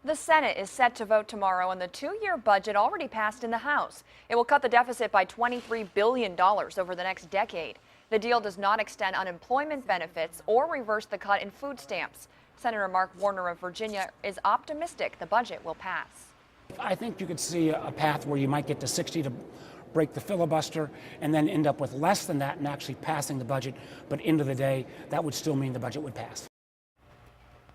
The Senate is set to vote tomorrow on the two-year budget already passed in the House. It will cut the deficit by $23 billion over the next decade. The deal does not extend unemployment benefits or reverse the cut in food stamps. Senator Mark Warner of Virginia is optimistic the budget will pass. I think you could see a path where you might get to 60 to break the filibuster and then end up with less than that and actually passing the budget. But end of the day, that would still mean the budget would pass.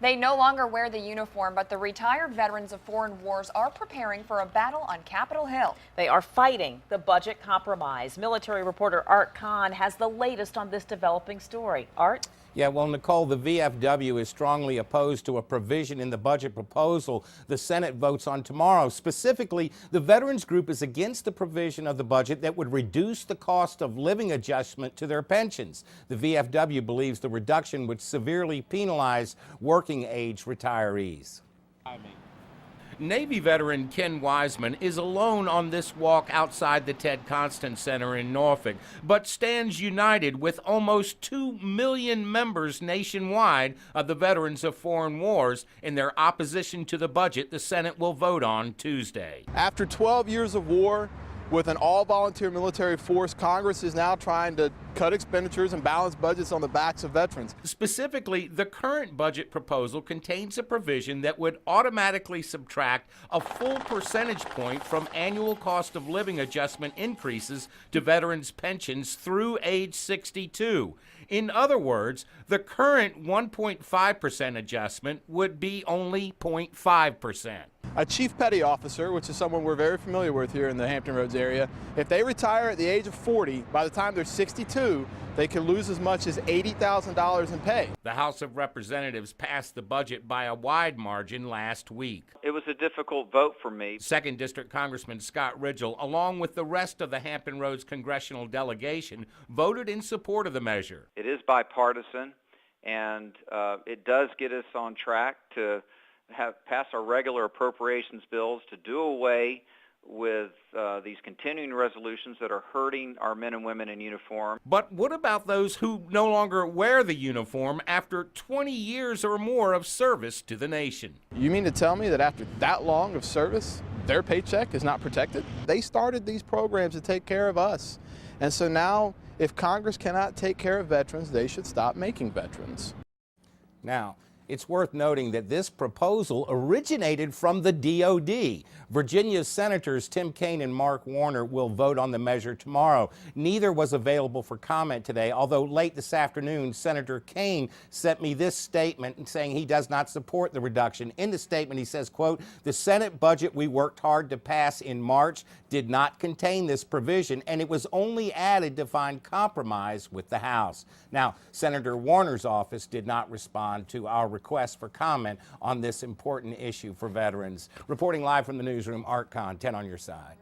They no longer wear the uniform, but the retired veterans of foreign wars are preparing for a battle on Capitol Hill. They are fighting the budget compromise. Military reporter Art Kohn has the latest on this developing story. Art? Yeah, well, Nicole, the VFW is strongly opposed to a provision in the budget proposal the Senate votes on tomorrow. Specifically, the Veterans Group is against the provision of the budget that would reduce the cost of living adjustment to their pensions. The VFW believes the reduction would severely penalize working-age retirees. Navy veteran Ken Wiseman is alone on this walk outside the Ted Constant Center in Norfolk, but stands united with almost 2 million members nationwide of the veterans of foreign wars in their opposition to the budget the Senate will vote on Tuesday. After 12 years of war, with an all-volunteer military force, Congress is now trying to cut expenditures and balance budgets on the backs of veterans. Specifically, the current budget proposal contains a provision that would automatically subtract a full percentage point from annual cost of living adjustment increases to veterans' pensions through age 62. In other words, the current 1.5% adjustment would be only 0.5%. A chief petty officer, which is someone we're very familiar with here in the Hampton Roads area, if they retire at the age of 40, by the time they're 62, they can lose as much as $80,000 in pay. The House of Representatives passed the budget by a wide margin last week. It was a difficult vote for me. 2nd District Congressman Scott Ridgell, along with the rest of the Hampton Roads congressional delegation, voted in support of the measure. It is bipartisan, and it does get us on track to pass our regular appropriations bills to do away with these continuing resolutions that are hurting our men and women in uniform. But what about those who no longer wear the uniform after 20 years or more of service to the nation? You mean to tell me that after that long of service, their paycheck is not protected? They started these programs to take care of us. And so now, if Congress cannot take care of veterans, they should stop making veterans. Now, it's worth noting that this proposal originated from the DOD. Virginia's Senators Tim Kaine and Mark Warner will vote on the measure tomorrow. Neither was available for comment today, although late this afternoon, Senator Kaine sent me this statement saying he does not support the reduction. In the statement, he says, quote, "The Senate budget we worked hard to pass in March did not contain this provision, and it was only added to find compromise with the House." Now, Senator Warner's office did not respond to our request for comment on this important issue for veterans. Reporting live from the newsroom, Art Kohn, 10 on your side.